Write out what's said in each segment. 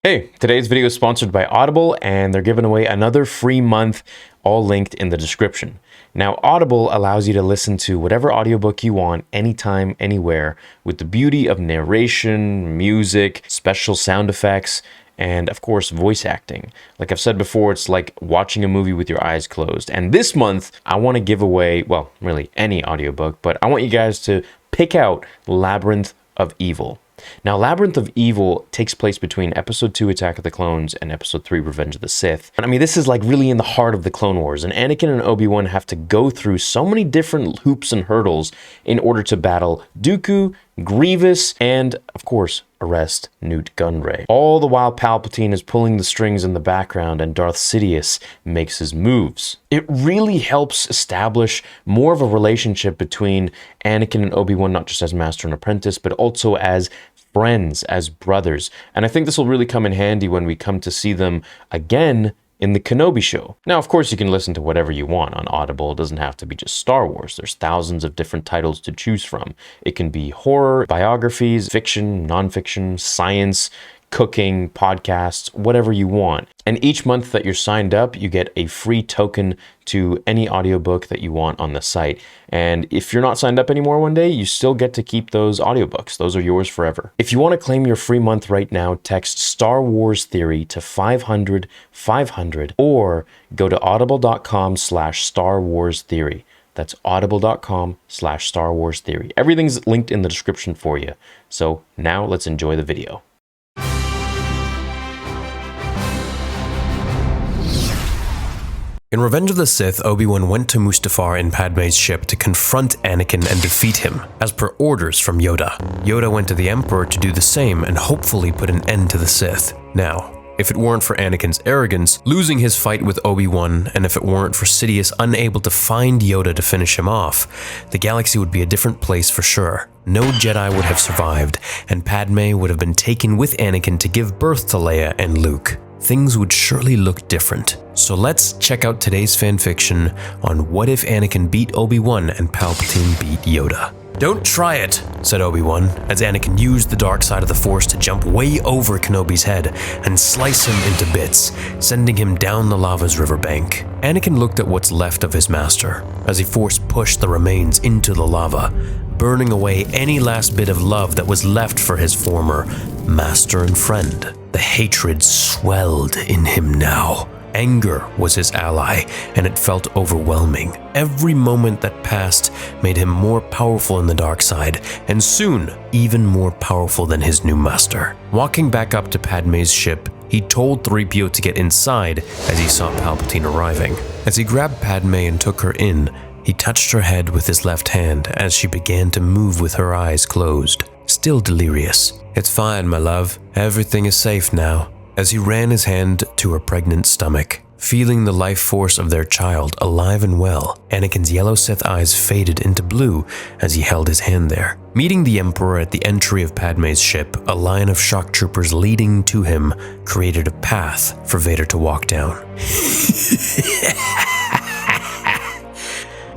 Hey, today's video is sponsored by Audible, and they're giving away another free month, all linked in the description. Now, Audible allows you to listen to whatever audiobook you want, anytime, anywhere, with the beauty of narration, music, special sound effects, and of course, voice acting. Like I've said before, it's like watching a movie with your eyes closed. And this month, I want to give away, well, really any audiobook, but I want you guys to pick out Labyrinth of Evil. Now, Labyrinth of Evil takes place between Episode 2, Attack of the Clones, and Episode 3, Revenge of the Sith. I mean, this is like really in the heart of the Clone Wars, and Anakin and Obi-Wan have to go through so many different hoops and hurdles in order to battle Dooku, Grievous, and, of course, arrest Newt Gunray. All the while Palpatine is pulling the strings in the background and Darth Sidious makes his moves. It really helps establish more of a relationship between Anakin and Obi-Wan, not just as master and apprentice, but also as friends, as brothers. And I think this will really come in handy when we come to see them again in the Kenobi show. Now, of course, you can listen to whatever you want on Audible. It doesn't have to be just Star Wars. There's thousands of different titles to choose from. It can be horror, biographies, fiction, nonfiction, science, cooking, podcasts, whatever you want. And each month that you're signed up, you get a free token to any audiobook that you want on the site. And if you're not signed up anymore one day, you still get to keep those audiobooks. Those are yours forever. If you want to claim your free month right now, text Star Wars Theory to 500 500 or go to audible.com/Star Wars Theory. That's audible.com/Star Wars Theory. Everything's linked in the description for you. So now let's enjoy the video. In Revenge of the Sith, Obi-Wan went to Mustafar in Padme's ship to confront Anakin and defeat him, as per orders from Yoda. Yoda went to the Emperor to do the same and hopefully put an end to the Sith. Now, if it weren't for Anakin's arrogance, losing his fight with Obi-Wan, and if it weren't for Sidious unable to find Yoda to finish him off, the galaxy would be a different place for sure. No Jedi would have survived, and Padme would have been taken with Anakin to give birth to Leia and Luke. Things would surely look different. So let's check out today's fanfiction on what if Anakin beat Obi-Wan and Palpatine beat Yoda. "Don't try it," said Obi-Wan, as Anakin used the dark side of the Force to jump way over Kenobi's head and slice him into bits, sending him down the lava's riverbank. Anakin looked at what's left of his master, as he Force pushed the remains into the lava, burning away any last bit of love that was left for his former master and friend. The hatred swelled in him now. Anger was his ally, and it felt overwhelming. Every moment that passed made him more powerful in the dark side, and soon even more powerful than his new master. Walking back up to Padme's ship, he told 3PO to get inside as he saw Palpatine arriving. As he grabbed Padme and took her in, he touched her head with his left hand as she began to move with her eyes closed, still delirious. "It's fine, my love. Everything is safe now." As he ran his hand to her pregnant stomach, feeling the life force of their child alive and well, Anakin's yellow Sith eyes faded into blue as he held his hand there. Meeting the Emperor at the entry of Padme's ship, a line of shock troopers leading to him created a path for Vader to walk down.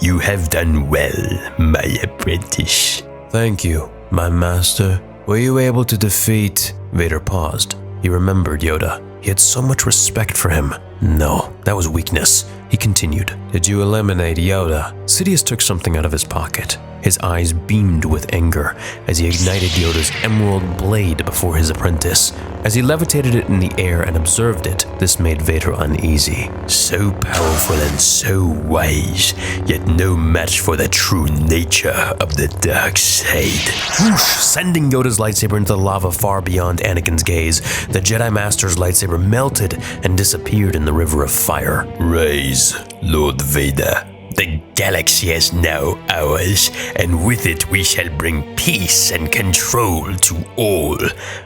"You have done well, my apprentice." "Thank you, my master. Were you able to defeat—" Vader paused. He remembered Yoda. He had so much respect for him. "No, that was weakness." He continued. "Did you eliminate Yoda?" Sidious took something out of his pocket. His eyes beamed with anger as he ignited Yoda's emerald blade before his apprentice. As he levitated it in the air and observed it, this made Vader uneasy. "So powerful and so wise, yet no match for the true nature of the dark side." Whoosh! Sending Yoda's lightsaber into the lava far beyond Anakin's gaze, the Jedi Master's lightsaber melted and disappeared in the river of fire. "Rise, Lord Vader. The galaxy is now ours, and with it we shall bring peace and control to all,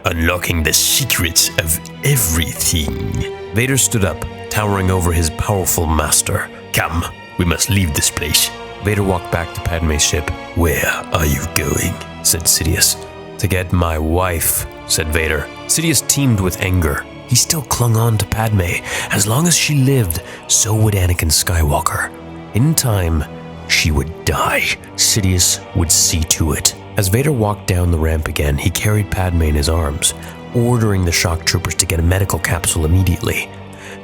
unlocking the secrets of everything." Vader stood up, towering over his powerful master. "Come, we must leave this place." Vader walked back to Padme's ship. "Where are you going?" said Sidious. "To get my wife," said Vader. Sidious teemed with anger. He still clung on to Padme. As long as she lived, so would Anakin Skywalker. In time, she would die. Sidious would see to it. As Vader walked down the ramp again, he carried Padme in his arms, ordering the shock troopers to get a medical capsule immediately.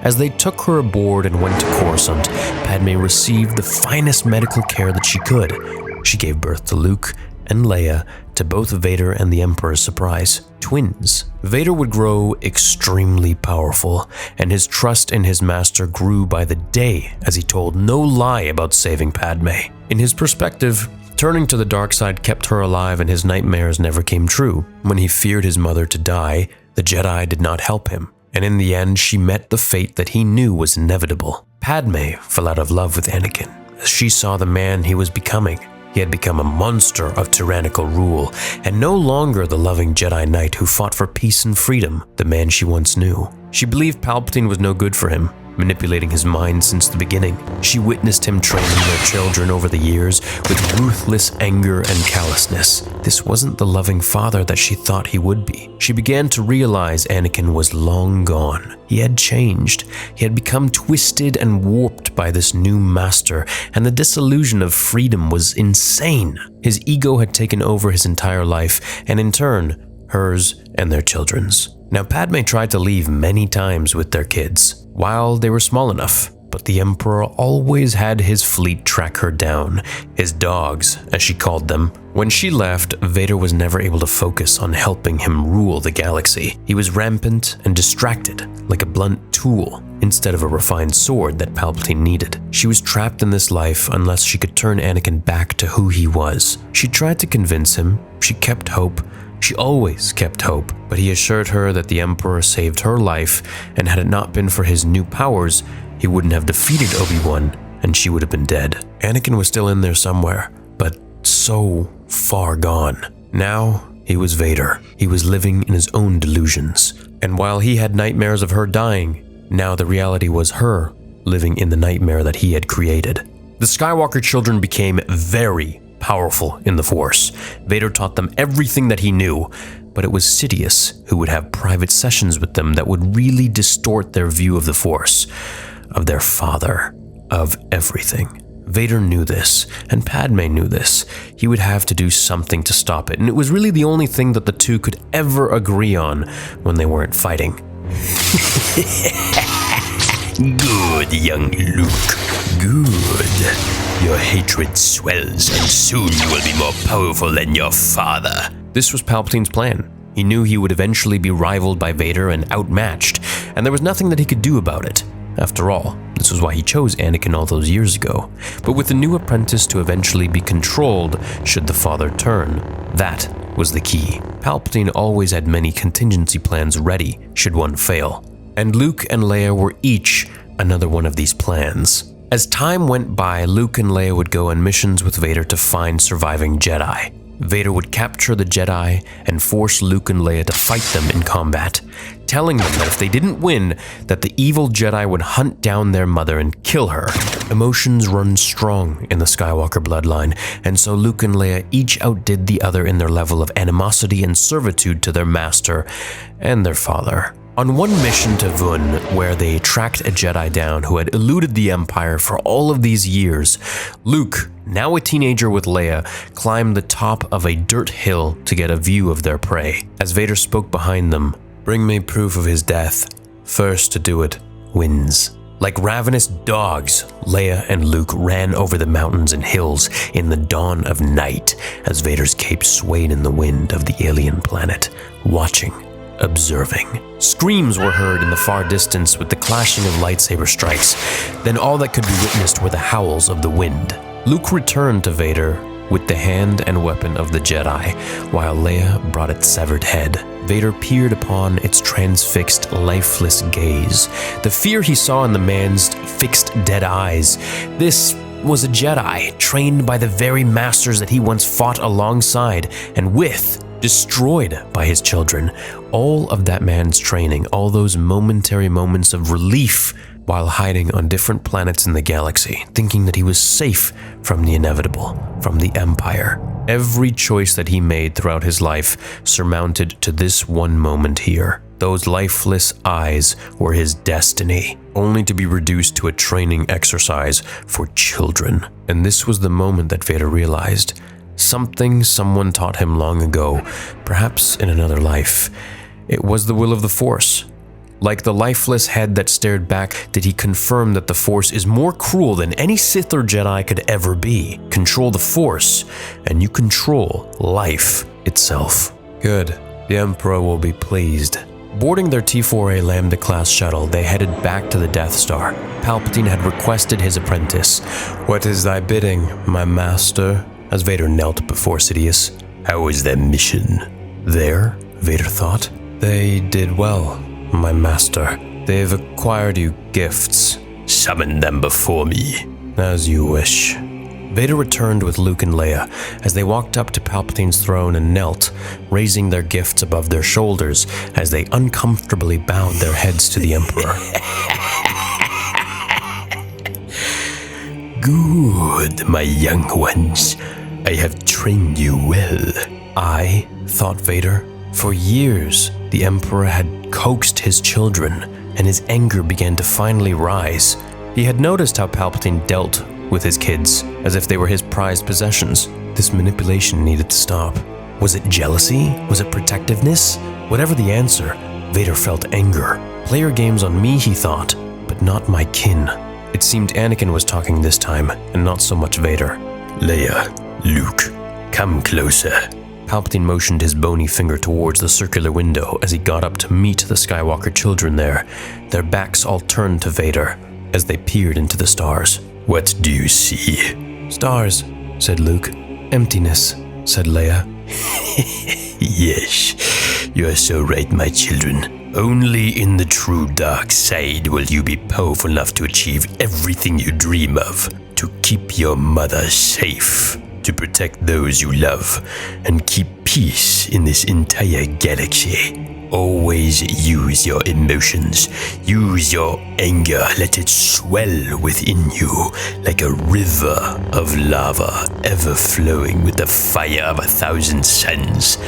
As they took her aboard and went to Coruscant, Padme received the finest medical care that she could. She gave birth to Luke and Leia, to both Vader and the Emperor's surprise, twins. Vader would grow extremely powerful, and his trust in his master grew by the day as he told no lie about saving Padme. In his perspective, turning to the dark side kept her alive and his nightmares never came true. When he feared his mother to die, the Jedi did not help him, and in the end she met the fate that he knew was inevitable. Padme fell out of love with Anakin as she saw the man he was becoming. He had become a monster of tyrannical rule, and no longer the loving Jedi Knight who fought for peace and freedom, the man she once knew. She believed Palpatine was no good for him, manipulating his mind since the beginning. She witnessed him training their children over the years with ruthless anger and callousness. This wasn't the loving father that she thought he would be. She began to realize Anakin was long gone. He had changed. He had become twisted and warped by this new master, and the disillusion of freedom was insane. His ego had taken over his entire life, and in turn, hers and their children's. Now, Padme tried to leave many times with their kids, while they were small enough, but the Emperor always had his fleet track her down, his dogs, as she called them. When she left, Vader was never able to focus on helping him rule the galaxy. He was rampant and distracted, like a blunt tool, instead of a refined sword that Palpatine needed. She was trapped in this life unless she could turn Anakin back to who he was. She tried to convince him, she kept hope. She always kept hope, but he assured her that the Emperor saved her life, and had it not been for his new powers, he wouldn't have defeated Obi-Wan, and she would have been dead. Anakin was still in there somewhere, but so far gone. Now, he was Vader. He was living in his own delusions. And while he had nightmares of her dying, now the reality was her living in the nightmare that he had created. The Skywalker children became very powerful in the Force. Vader taught them everything that he knew, but it was Sidious who would have private sessions with them that would really distort their view of the Force, of their father, of everything. Vader knew this, and Padme knew this. He would have to do something to stop it, and it was really the only thing that the two could ever agree on when they weren't fighting. Good, young Luke. Good. Your hatred swells, and soon you will be more powerful than your father. This was Palpatine's plan. He knew he would eventually be rivaled by Vader and outmatched, and there was nothing that he could do about it. After all, this was why he chose Anakin all those years ago. But with the new apprentice to eventually be controlled should the father turn, that was the key. Palpatine always had many contingency plans ready should one fail. And Luke and Leia were each another one of these plans. As time went by, Luke and Leia would go on missions with Vader to find surviving Jedi. Vader would capture the Jedi and force Luke and Leia to fight them in combat, telling them that if they didn't win, that the evil Jedi would hunt down their mother and kill her. Emotions run strong in the Skywalker bloodline, and so Luke and Leia each outdid the other in their level of animosity and servitude to their master and their father. On one mission to Vun, where they tracked a Jedi down who had eluded the Empire for all of these years, Luke, now a teenager with Leia, climbed the top of a dirt hill to get a view of their prey. As Vader spoke behind them, "Bring me proof of his death. First to do it wins." Like ravenous dogs, Leia and Luke ran over the mountains and hills in the dawn of night as Vader's cape swayed in the wind of the alien planet, watching, observing. Screams were heard in the far distance with the clashing of lightsaber strikes. Then all that could be witnessed were the howls of the wind. Luke returned to Vader with the hand and weapon of the Jedi, while Leia brought its severed head. Vader peered upon its transfixed, lifeless gaze. The fear he saw in the man's fixed, dead eyes. This was a Jedi, trained by the very masters that he once fought alongside and with, destroyed by his children. All of that man's training, all those momentary moments of relief while hiding on different planets in the galaxy, thinking that he was safe from the inevitable, from the Empire. Every choice that he made throughout his life surmounted to this one moment here. Those lifeless eyes were his destiny, only to be reduced to a training exercise for children. And this was the moment that Vader realized something someone taught him long ago, perhaps in another life. It was the will of the Force. Like the lifeless head that stared back, did he confirm that the Force is more cruel than any Sith or Jedi could ever be. Control the Force, and you control life itself. Good. The Emperor will be pleased. Boarding their T-4A Lambda-class shuttle, they headed back to the Death Star. Palpatine had requested his apprentice. "What is thy bidding, my master?" as Vader knelt before Sidious. "How was their mission?" "There," Vader thought. "They did well, my master. They've acquired you gifts." "Summon them before me." "As you wish." Vader returned with Luke and Leia as they walked up to Palpatine's throne and knelt, raising their gifts above their shoulders as they uncomfortably bowed their heads to the Emperor. "Good, my young ones. I have trained you well." "I," thought Vader. For years, the Emperor had coaxed his children, and his anger began to finally rise. He had noticed how Palpatine dealt with his kids, as if they were his prized possessions. This manipulation needed to stop. Was it jealousy? Was it protectiveness? Whatever the answer, Vader felt anger. Player games on me, he thought, but not my kin. It seemed Anakin was talking this time, and not so much Vader. "Leia, Luke, come closer." Palpatine motioned his bony finger towards the circular window as he got up to meet the Skywalker children there, their backs all turned to Vader as they peered into the stars. "What do you see?" "Stars," said Luke. "Emptiness," said Leia. "Yes, you are so right, my children. Only in the true dark side will you be powerful enough to achieve everything you dream of, to keep your mother safe, to protect those you love, and keep peace in this entire galaxy. Always use your emotions. Use your anger. Let it swell within you like a river of lava, ever flowing with the fire of 1,000 suns,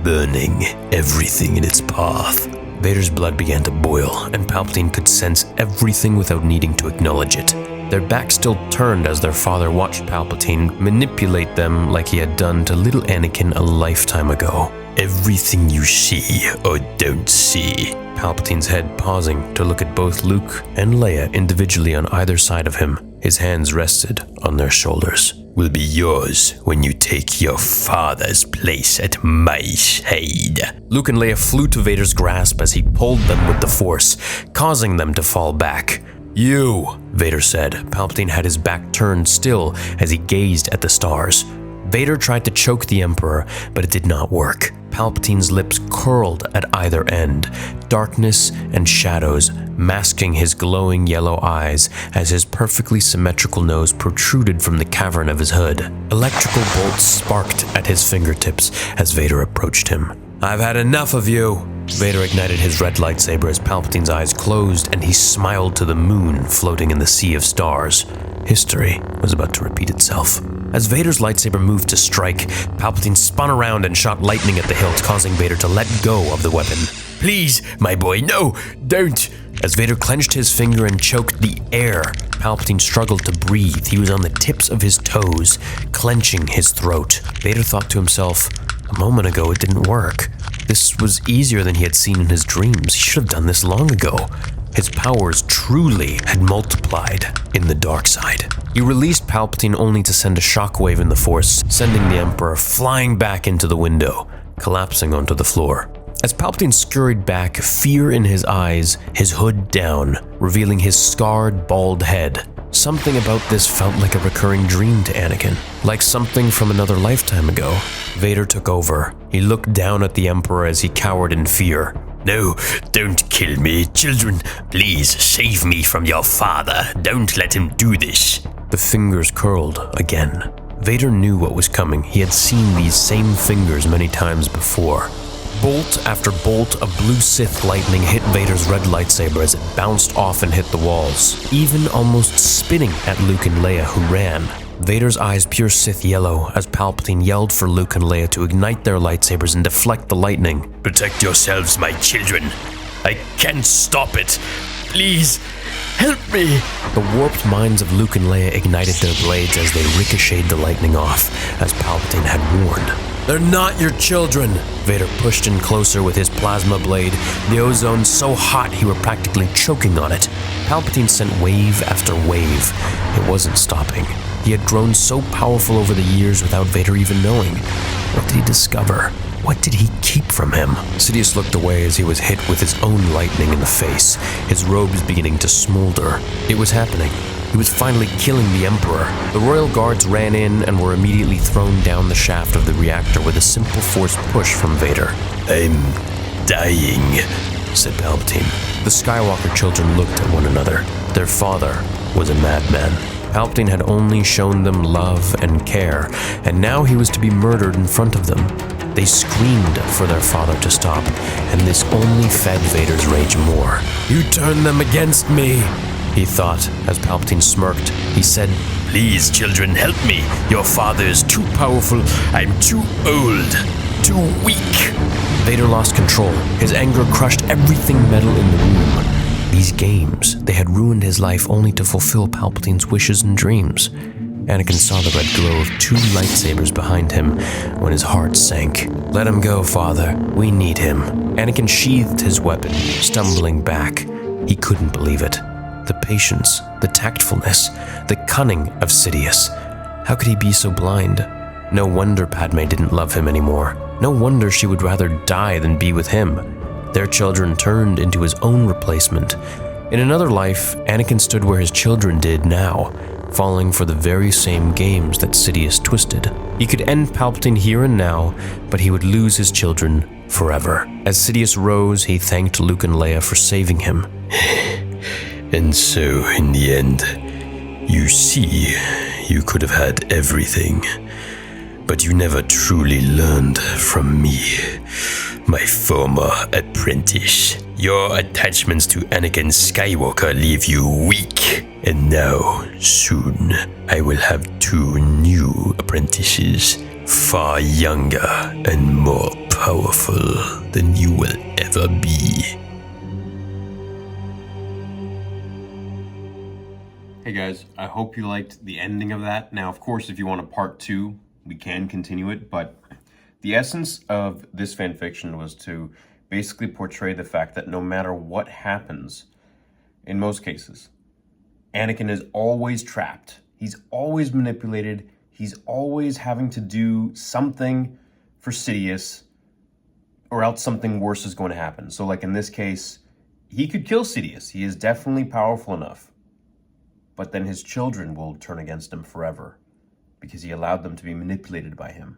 burning everything in its path." Vader's blood began to boil, and Palpatine could sense everything without needing to acknowledge it. Their backs still turned as their father watched Palpatine manipulate them like he had done to little Anakin a lifetime ago. "Everything you see or don't see." Palpatine's head pausing to look at both Luke and Leia individually on either side of him. His hands rested on their shoulders. "Will be yours when you take your father's place at my side." Luke and Leia flew to Vader's grasp as he pulled them with the Force, causing them to fall back. "You," Vader said. Palpatine had his back turned still as he gazed at the stars. Vader tried to choke the Emperor, but it did not work. Palpatine's lips curled at either end, darkness and shadows masking his glowing yellow eyes as his perfectly symmetrical nose protruded from the cavern of his hood. Electrical bolts sparked at his fingertips as Vader approached him. "I've had enough of you." Vader ignited his red lightsaber as Palpatine's eyes closed and he smiled to the moon floating in the sea of stars. History was about to repeat itself. As Vader's lightsaber moved to strike, Palpatine spun around and shot lightning at the hilt, causing Vader to let go of the weapon. "Please, my boy, no, don't!" As Vader clenched his finger and choked the air, Palpatine struggled to breathe. He was on the tips of his toes, clenching his throat. Vader thought to himself, a moment ago it didn't work. This was easier than he had seen in his dreams. He should have done this long ago. His powers truly had multiplied in the dark side. He released Palpatine only to send a shockwave in the Force, sending the Emperor flying back into the window, collapsing onto the floor. As Palpatine scurried back, fear in his eyes, his hood down, revealing his scarred, bald head. Something about this felt like a recurring dream to Anakin, like something from another lifetime ago. Vader took over. He looked down at the Emperor as he cowered in fear. "No, don't kill me, children. Please save me from your father. Don't let him do this." The fingers curled again. Vader knew what was coming. He had seen these same fingers many times before. Bolt after bolt of blue Sith lightning hit Vader's red lightsaber as it bounced off and hit the walls, even almost spinning at Luke and Leia, who ran. Vader's eyes pure Sith yellow as Palpatine yelled for Luke and Leia to ignite their lightsabers and deflect the lightning. "Protect yourselves, my children. I can't stop it. Please, help me." The warped minds of Luke and Leia ignited their blades as they ricocheted the lightning off, as Palpatine had warned. They're not your children. Vader pushed in closer with his plasma blade, the ozone so hot he were practically choking on it. Palpatine sent wave after wave. It wasn't stopping. He had grown so powerful over the years without Vader even knowing. What did he discover? What did he keep from him? Sidious looked away as he was hit with his own lightning in the face, his robes beginning to smolder. It was happening. He was finally killing the Emperor. The royal guards ran in and were immediately thrown down the shaft of the reactor with a simple force push from Vader. "I'm dying," said Palpatine. The Skywalker children looked at one another. Their father was a madman. Palpatine had only shown them love and care, and now he was to be murdered in front of them. They screamed for their father to stop, and this only fed Vader's rage more. "You turned them against me," he thought. As Palpatine smirked, he said, "Please, children, help me. Your father is too powerful. I'm too old, too weak." Vader lost control. His anger crushed everything metal in the room. These games, they had ruined his life only to fulfill Palpatine's wishes and dreams. Anakin saw the red glow of two lightsabers behind him when his heart sank. "Let him go, Father. We need him." Anakin sheathed his weapon, stumbling back. He couldn't believe it. The patience, the tactfulness, the cunning of Sidious. How could he be so blind? No wonder Padme didn't love him anymore. No wonder she would rather die than be with him. Their children turned into his own replacement. In another life, Anakin stood where his children did now, falling for the very same games that Sidious twisted. He could end Palpatine here and now, but he would lose his children forever. As Sidious rose, he thanked Luke and Leia for saving him. "And so, in the end, you see, you could have had everything, but you never truly learned from me, my former apprentice. Your attachments to Anakin Skywalker leave you weak, and now, soon, I will have two new apprentices, far younger and more powerful than you will ever be." Hey guys, I hope you liked the ending of that. Now, of course, if you want a part 2, we can continue it, but the essence of this fanfiction was to basically portray the fact that no matter what happens, in most cases, Anakin is always trapped. He's always manipulated. He's always having to do something for Sidious, or else something worse is going to happen. So like in this case, he could kill Sidious. He is definitely powerful enough. But then his children will turn against him forever because he allowed them to be manipulated by him.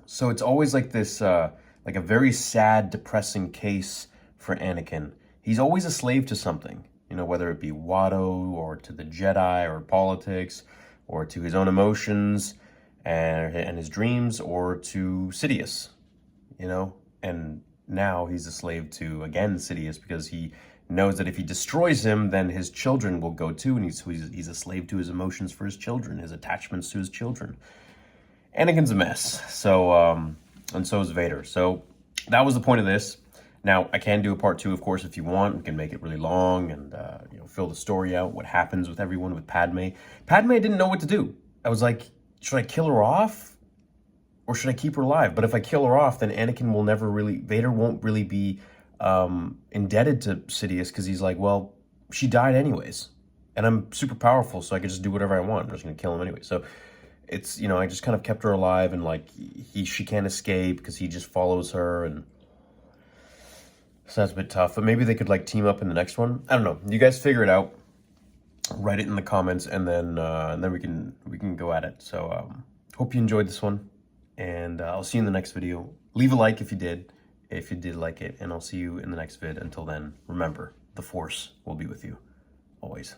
So it's always like this, like a very sad, depressing case for Anakin. He's always a slave to something, you know, whether it be Watto or to the Jedi or politics or to his own emotions and his dreams or to Sidious, you know. And now he's a slave to, again, Sidious, because he knows that if he destroys him, then his children will go too, and he's a slave to his emotions for his children, his attachments to his children. Anakin's a mess, so and so is Vader. So that was the point of this. Now, I can do a part 2, of course, if you want. We can make it really long and you know, fill the story out, what happens with everyone, with Padme. Padme didn't know what to do. I was like, should I kill her off? Or should I keep her alive? But if I kill her off, then Anakin will never really, Vader won't really be indebted to Sidious, because he's like, well, she died anyways, and I'm super powerful, so I could just do whatever I want. I'm just gonna kill him anyway. So it's, you know, I just kind of kept her alive, and like she can't escape because he just follows her, and so that's a bit tough. But maybe they could like team up in the next one. I don't know. You guys figure it out. Write it in the comments, and then we can go at it. So hope you enjoyed this one, and I'll see you in the next video. Leave a like if you did like it, and I'll see you in the next vid. Until then, remember, the Force will be with you always.